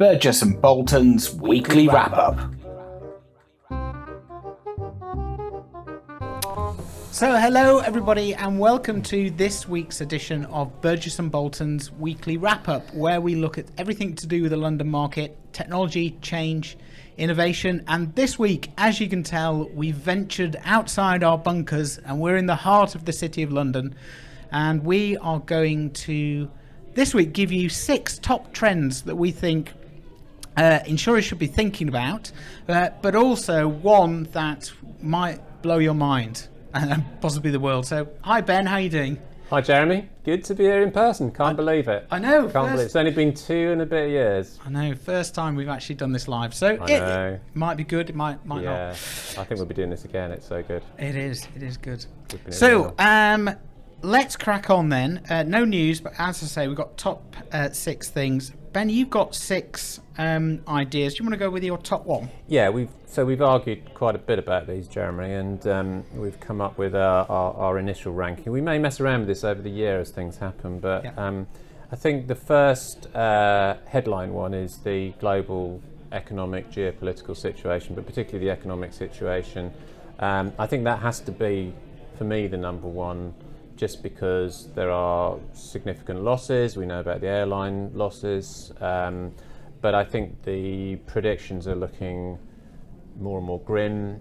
Burgess & Bolton's weekly wrap-up. So hello everybody and welcome to this week's edition of Burgess & Bolton's weekly wrap-up, where we look at everything to do with the London market, technology, change, innovation. And this week, as you can tell, we've ventured outside our bunkers and we're in the heart of the City of London, and we are going to this week give you 6 top trends that we think insurers should be thinking about, but also one that might blow your mind and possibly the world. So, hi Ben, how are you doing? Hi Jeremy, good to be here in person. Can't believe it. I know. Can't believe it. It's only been 2 and a bit years. I know, first time we've actually done this live. So it might be good, it might not. Yeah, I think we'll be doing this again. It's so good. It is good. So, let's crack on then. No news, but as I say, we've got top 6 things. Ben, you've got 6 ideas. Do you want to go with your top one? Yeah, we've argued quite a bit about these, Jeremy, and we've come up with our initial ranking. We may mess around with this over the year as things happen, but I think the first headline one is the global economic geopolitical situation, but particularly the economic situation. I think that has to be, for me, the number one, just because there are significant losses. We know about the airline losses, but I think the predictions are looking more and more grim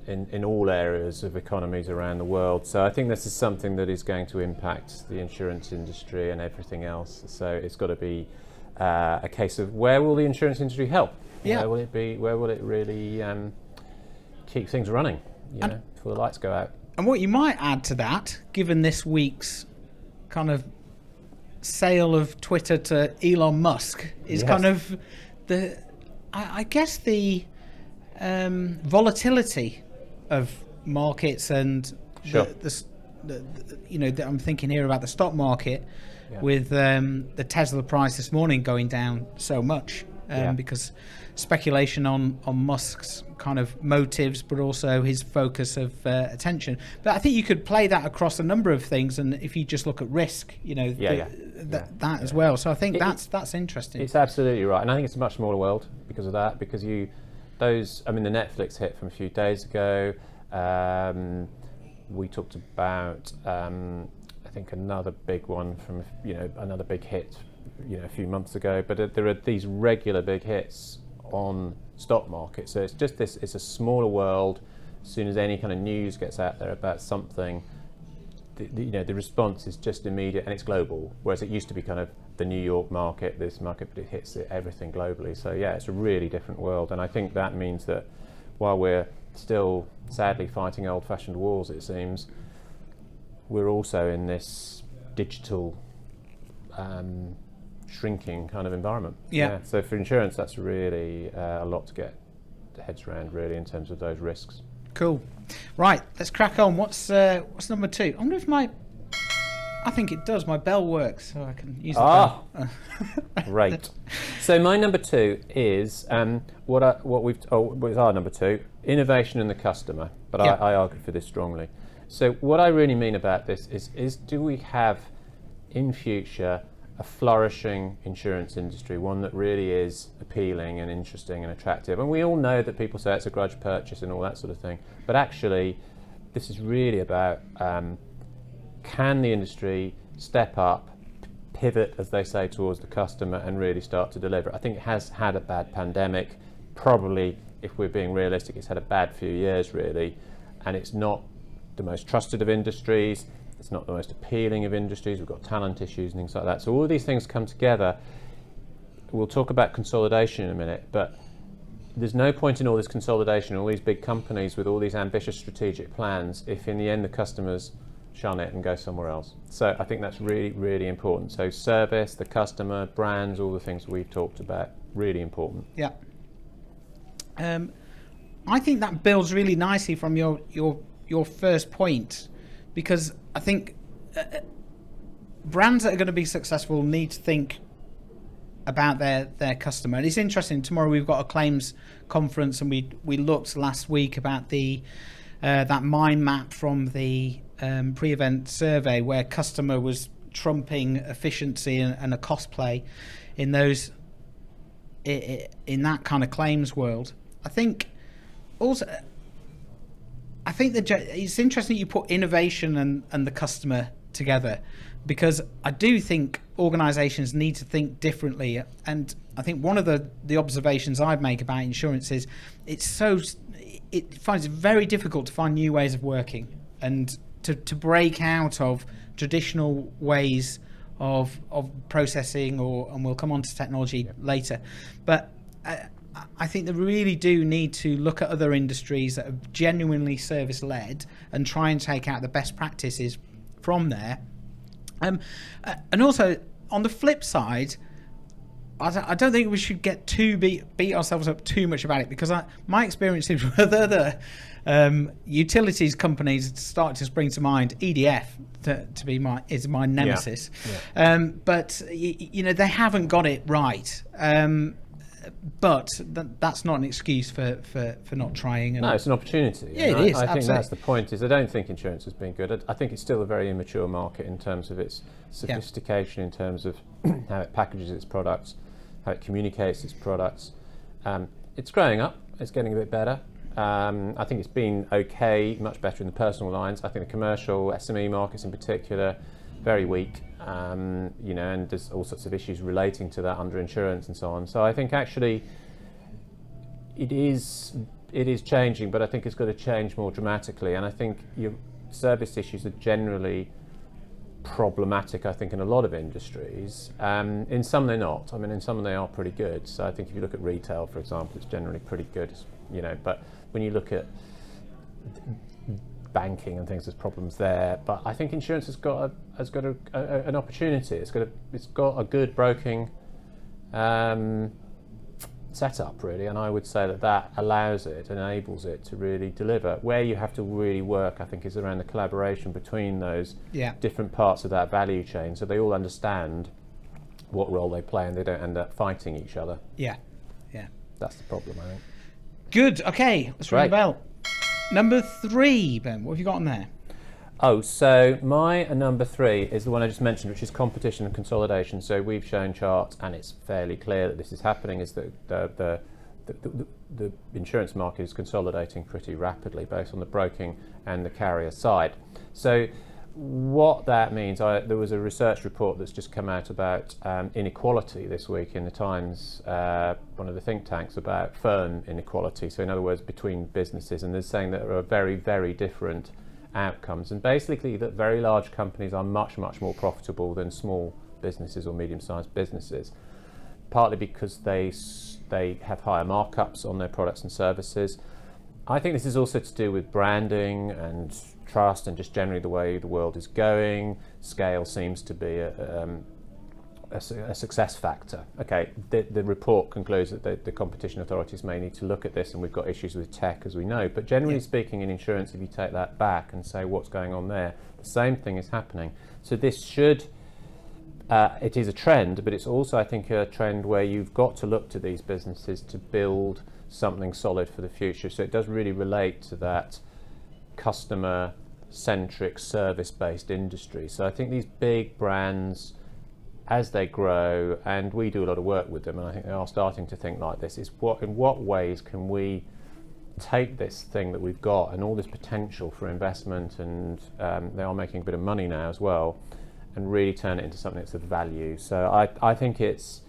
in all areas of economies around the world. So I think this is something that is going to impact the insurance industry and everything else. So it's got to be a case of, where will the insurance industry help? Yeah. Where will it be? Where will it really keep things running? Before the lights go out. And what you might add to that, given this week's kind of sale of Twitter to Elon Musk, is kind of the volatility of markets and I'm thinking here about the stock market with the Tesla price this morning going down so much because speculation on Musk's kind of motives, but also his focus of attention. But I think you could play that across a number of things, and if you just look at risk, that as well. So I think that's interesting. It's absolutely right, and I think it's a much smaller world because of that. Because the Netflix hit from a few days ago. We talked about I think another big one from another big hit a few months ago. But there are these regular big hits on stock market, so it's just this. It's a smaller world. As soon as any kind of news gets out there about something, the response is just immediate, and it's global. Whereas it used to be kind of the New York market, this market, but it hits everything globally. So it's a really different world, and I think that means that while we're still sadly fighting old-fashioned wars, it seems, we're also in this digital shrinking kind of environment. So for insurance, that's really a lot to get the heads around, really, in terms of those risks. Cool. Right, let's crack on. What's number 2? I wonder if I think it does. My bell works, so I can use the bell. Great. So my number 2 is what was our number 2? Innovation and the customer. But I argue for this strongly. So what I really mean about this is do we have in future a flourishing insurance industry, one that really is appealing and interesting and attractive? And we all know that people say it's a grudge purchase and all that sort of thing, but actually this is really about can the industry step up, pivot, as they say, towards the customer and really start to deliver. I think it has had a bad pandemic. Probably, if we're being realistic, it's had a bad few years, really, and it's not the most trusted of industries. It's not the most appealing of industries. We've got talent issues and things like that. So all of these things come together. We'll talk about consolidation in a minute, but there's no point in all this consolidation, all these big companies with all these ambitious strategic plans, if in the end the customers shun it and go somewhere else. So I think that's really, really important. So service, the customer, brands, all the things we've talked about, really important. Yeah. I think that builds really nicely from your first point, because I think brands that are going to be successful need to think about their customer. And it's interesting, tomorrow we've got a claims conference, and we looked last week about the that mind map from the pre-event survey, where customer was trumping efficiency and a cost play in those in that kind of claims world. I think that it's interesting that you put innovation and the customer together, because I do think organisations need to think differently. And I think one of the observations I'd make about insurance is it finds it very difficult to find new ways of working and to break out of traditional ways of processing, and we'll come on to technology later. But I think they really do need to look at other industries that are genuinely service-led and try and take out the best practices from there. And also, on the flip side, I don't think we should get beat ourselves up too much about it, because my experiences with other utilities companies start to spring to mind. EDF is my nemesis, but they haven't got it right. But that's not an excuse for not trying. No, it's an opportunity. Yeah, it is. I think absolutely. that's the point. I don't think insurance has been good. I think it's still a very immature market in terms of its sophistication, in terms of how it packages its products, how it communicates its products. It's growing up. It's getting a bit better. I think it's been okay, much better in the personal lines. I think the commercial SME markets in particular, very weak. And there's all sorts of issues relating to that under insurance and so on. So I think actually it is changing, but I think it's got to change more dramatically. And I think your service issues are generally problematic, I think, in a lot of industries. In some they're not. I mean, in some they are pretty good. So I think if you look at retail, for example, it's generally pretty good, but when you look at banking and things, there's problems there. But I think insurance has got an opportunity. It's got a good broking setup, really, and I would say that enables it to really deliver. Where you have to really work, I think, is around the collaboration between those different parts of that value chain, so they all understand what role they play and they don't end up fighting each other. Yeah. That's the problem, I think. Good. Okay, let's ring the bell. Number 3, Ben, what have you got on there? Oh, so my number 3 is the one I just mentioned, which is competition and consolidation. So we've shown charts, and it's fairly clear that this is happening, is that the insurance market is consolidating pretty rapidly, both on the broking and the carrier side. So what that means, there was a research report that's just come out about inequality this week in the Times, one of the think tanks, about firm inequality. So in other words, between businesses, and they're saying that there are very, very different outcomes, and basically that very large companies are much, much more profitable than small businesses or medium-sized businesses, partly because they have higher markups on their products and services. I think this is also to do with branding and trust and just generally the way the world is going. Scale seems to be a success factor. Okay, the report concludes that the competition authorities may need to look at this, and we've got issues with tech, as we know. But generally speaking, in insurance, if you take that back and say what's going on there, the same thing is happening. So this it is a trend, but it's also, I think, a trend where you've got to look to these businesses to build something solid for the future. So it does really relate to that customer-centric, service-based industry. So I think these big brands, as they grow, and we do a lot of work with them, and I think they are starting to think like this, is in what ways can we take this thing that we've got and all this potential for investment, and they are making a bit of money now as well, and really turn it into something that's of value. So I think it's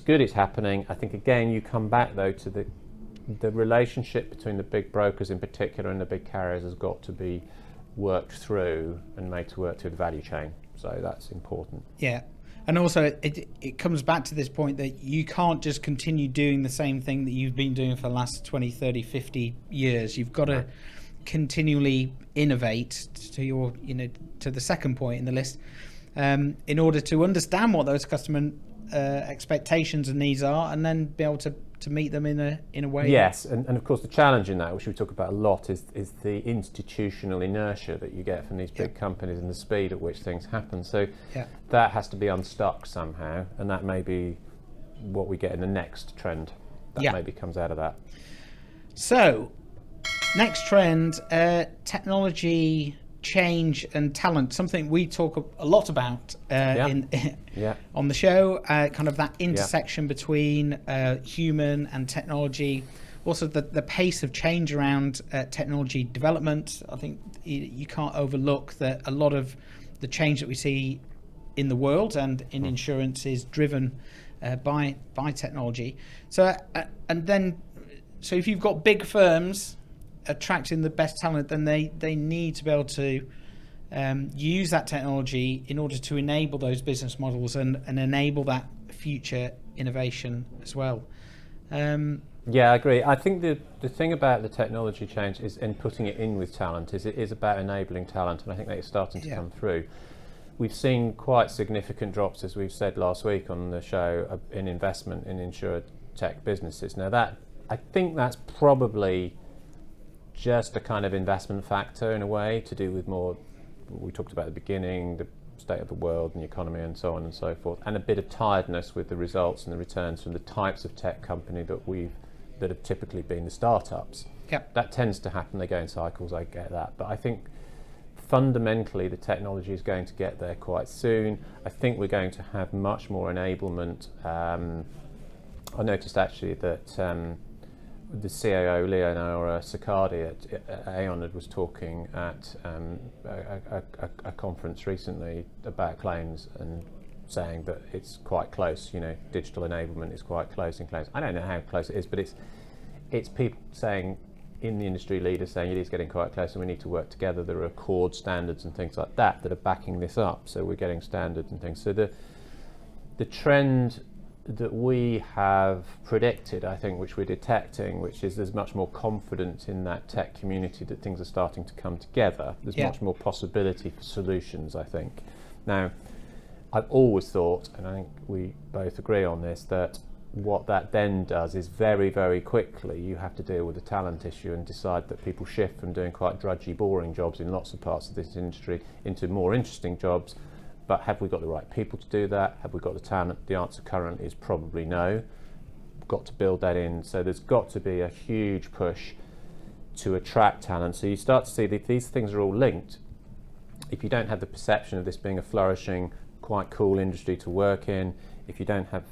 good it's happening. I think, again, you come back, though, to the relationship between the big brokers in particular and the big carriers has got to be worked through and made to work through the value chain. So that's important. Yeah. And also, it comes back to this point that you can't just continue doing the same thing that you've been doing for the last 20, 30, 50 years. You've got to continually innovate to the second point in the list, in order to understand what those customer expectations and needs are, and then be able to meet them in a way. Yes, and of course the challenge in that, which we talk about a lot, is the institutional inertia that you get from these big companies and the speed at which things happen. So that has to be unstuck somehow, and that may be what we get in the next trend. That maybe comes out of that. So, next trend, technology change and talent, something we talk a lot about on the show, kind of that intersection between human and technology. Also, the pace of change around technology development. I think you can't overlook that a lot of the change that we see in the world and in insurance is driven by technology. So so if you've got big firms attracting the best talent, then they need to be able to use that technology in order to enable those business models and enable that future innovation as well. Yeah, I agree. I think the thing about the technology change is in putting it in with talent is it is about enabling talent, and I think that is starting to come through. We've seen quite significant drops, as we've said last week on the show, in investment in insurer tech businesses. Now that, I think that's probably just a kind of investment factor in a way, to do with more, we talked about at the beginning, the state of the world and the economy and so on and so forth, and a bit of tiredness with the results and the returns from the types of tech company that have typically been the startups. Yep. That tends to happen, they go in cycles, I get that, but I think fundamentally the technology is going to get there quite soon. I think we're going to have much more enablement. I noticed actually that the CAO Leonora Siccardi at Aon was talking at a conference recently about claims and saying that it's quite close, digital enablement is quite close in claims. I don't know how close it is, but it's people saying, in the industry, leaders saying it is getting quite close and we need to work together. There are accord standards and things like that are backing this up, so we're getting standards and things. So the trend that we have predicted, I think, which we're detecting, which is there's much more confidence in that tech community that things are starting to come together. There's much more possibility for solutions, I think. Now, I've always thought, and I think we both agree on this, that what that then does is very, very quickly you have to deal with the talent issue and decide that people shift from doing quite drudgy, boring jobs in lots of parts of this industry into more interesting jobs. But have we got the right people to do that? Have we got the talent? The answer currently is probably no. We've got to build that in. So there's got to be a huge push to attract talent. So you start to see that these things are all linked. If you don't have the perception of this being a flourishing, quite cool industry to work in, if you don't have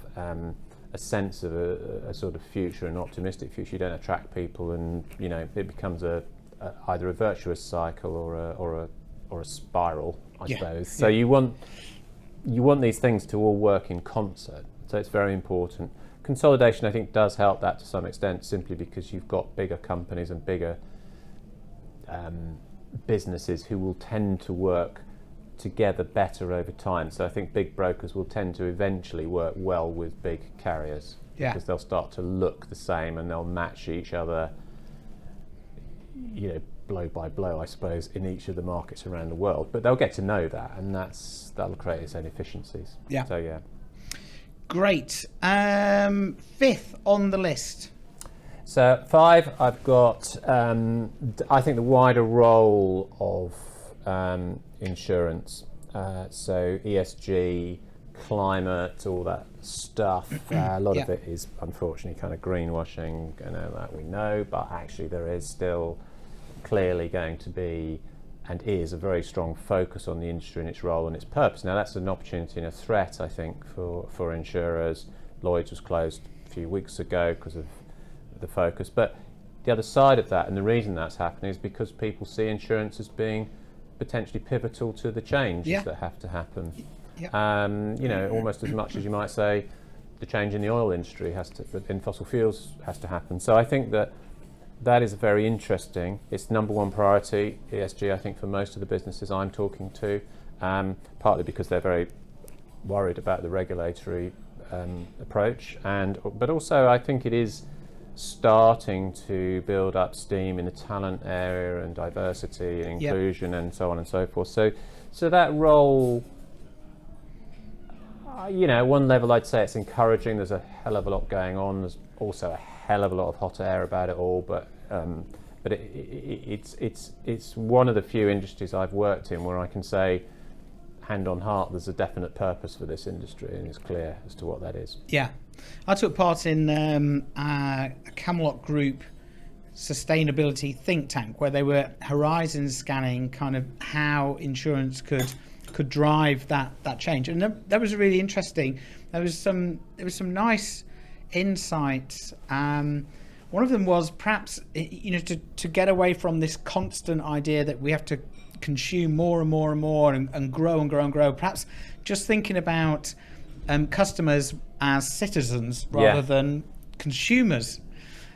a sense of a sort of future, an optimistic future, you don't attract people, and it becomes either a virtuous cycle or a spiral, I suppose. So you want these things to all work in concert. So it's very important. Consolidation, I think, does help that to some extent, simply because you've got bigger companies and bigger businesses who will tend to work together better over time. So I think big brokers will tend to eventually work well with big carriers, because they'll start to look the same and they'll match each other, blow by blow, I suppose, in each of the markets around the world. But they'll get to know that, and that'll create its own efficiencies. Yeah. So yeah. Great. Fifth on the list. So 5, I've got, I think, the wider role of insurance. So ESG, climate, all that stuff. A lot of it is unfortunately kind of greenwashing, that we know, but actually there is still clearly going to be, and is, a very strong focus on the industry and its role and its purpose. Now that's an opportunity and a threat, I think, for insurers. Lloyd's was closed a few weeks ago because of the focus, but the other side of that, and the reason that's happening, is because people see insurance as being potentially pivotal to the changes that have to happen. Almost as much as you might say the change in the oil industry in fossil fuels has to happen. So I think that is very interesting. It's number one priority, ESG, I think, for most of the businesses I'm talking to, partly because they're very worried about the regulatory approach, but also I think it is starting to build up steam in the talent area and diversity and inclusion and so on and so forth. So that role, one level I'd say it's encouraging. There's a hell of a lot going on. There's also a hell of a lot of hot air about it all, but it's one of the few industries I've worked in where I can say, hand on heart, there's a definite purpose for this industry, and it's clear as to what that is. Yeah, I took part in a Camelot Group sustainability think tank where they were horizon scanning kind of how insurance could drive that change, and that was really interesting. There was some nice insights. One of them was perhaps to get away from this constant idea that we have to consume more and more and more and grow and grow and grow. Perhaps just thinking about customers as citizens rather than consumers.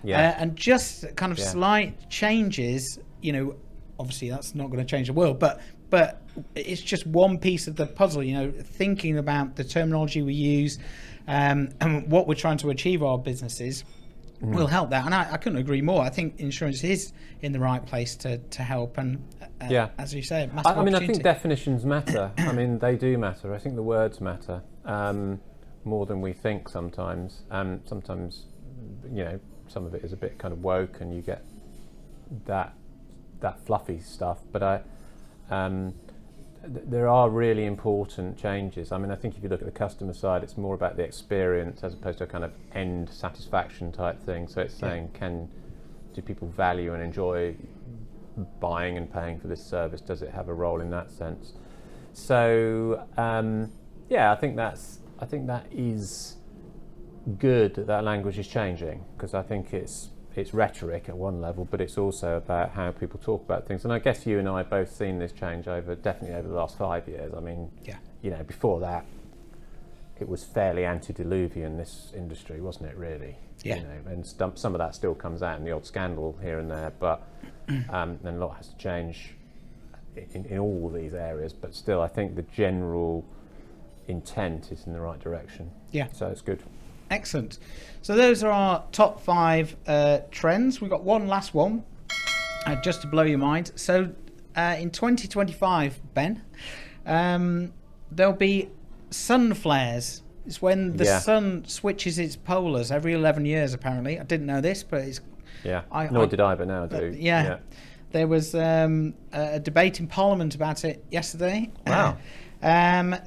And just kind of slight changes, obviously that's not going to change the world, but it's just one piece of the puzzle, thinking about the terminology we use and what we're trying to achieve our businesses will help that. And I couldn't agree more. I think insurance is in the right place to help. And as you say, massive opportunity. I think definitions matter. I mean, they do matter. I think the words matter more than we think sometimes. Sometimes, some of it is a bit kind of woke, and you get that fluffy stuff. But there are really important changes. I mean, I think if you look at the customer side, it's more about the experience as opposed to a kind of end satisfaction type thing. So it's saying, do people value and enjoy buying and paying for this service? Does it have a role in that sense? So I think that is good that language is changing, because I think it's rhetoric at one level, but it's also about how people talk about things. And I guess you and I have both seen this change definitely over the last 5 years. I mean, before that, it was fairly antediluvian, this industry, wasn't it, really? Yeah. And some of that still comes out in the odd scandal here and there, but then a lot has to change in all these areas. But still, I think the general intent is in the right direction. Yeah. So it's good. Excellent. So those are our top 5 trends. We've got one last one, just to blow your mind. So in 2025, Ben, there'll be sun flares. It's when the sun switches its polars every 11 years, apparently. I didn't know this, but it's... Yeah, nor did I, but now I do. Yeah. There was a debate in Parliament about it yesterday. Wow.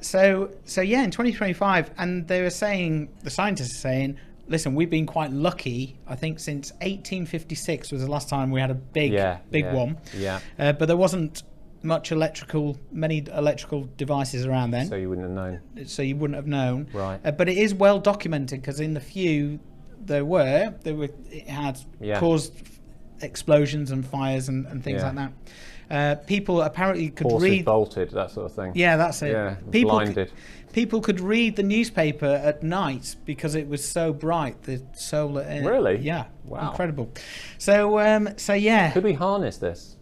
So in 2025, and they were saying, the scientists are saying, listen, we've been quite lucky. I think since 1856 was the last time we had a big one. Yeah. But there wasn't many electrical devices around then. So you wouldn't have known. Right. Right. But it is well documented, because in the few it had caused explosions and fires and things like that. People apparently could Horses bolted, that sort of thing. Yeah, that's it. Yeah, blinded. People could read the newspaper at night because it was so bright. The solar. Really? Yeah. Wow. Incredible. So yeah. Could we harness this?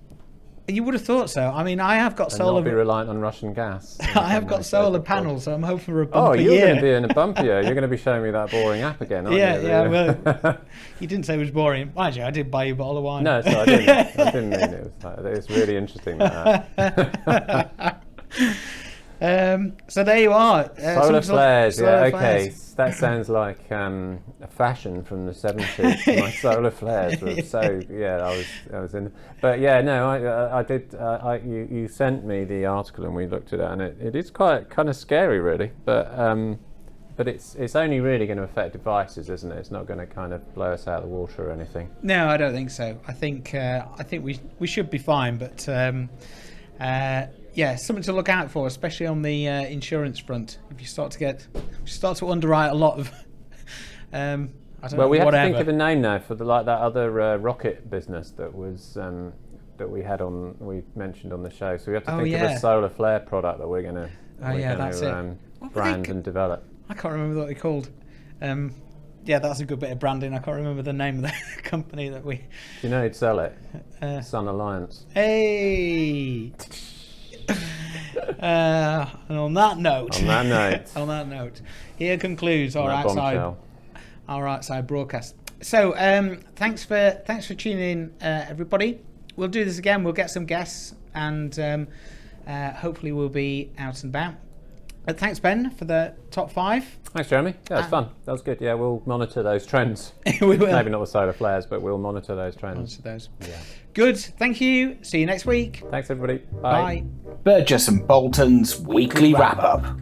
You would have thought so. I mean, I have got and solar. Not be reliant on Russian gas. I have got solar panels, so I'm hoping for a bumper year. Oh, you're going to be in a bumper year. You're going to be showing me that boring app again, aren't you? Yeah, well, you didn't say it was boring. Mind you, I did buy you a bottle of wine. No, so I didn't mean it. It's really interesting, that. So there you are. Solar flares, okay. That sounds like a fashion from the 70s. My solar flares were I was in. But yeah, no, I did. You sent me the article and we looked at it, and it is quite kind of scary, really. But it's only really going to affect devices, isn't it? It's not going to kind of blow us out of the water or anything. No, I don't think so. I think we should be fine, but something to look out for, especially on the insurance front. If you start to underwrite a lot of, we have to think of a name now for that other rocket business that was that we mentioned on the show. So we have to think of a solar flare product that we're going to brand and develop. I can't remember what they're called. That's a good bit of branding. I can't remember the name of the company that we. Do you know who'd sell it? Sun Alliance. Hey. And on that note, here concludes our outside broadcast. So thanks for tuning in, everybody. We'll do this again. We'll get some guests, and hopefully we'll be out and about. Thanks, Ben, for the top 5. Thanks, Jeremy. Yeah, it was fun. That was good. Yeah, we'll monitor those trends. We will. Maybe not with solar flares, but we'll monitor those trends. Yeah. Good. Thank you. See you next week. Thanks, everybody. Bye. Burgess & Bolton's Weekly Wrap-Up.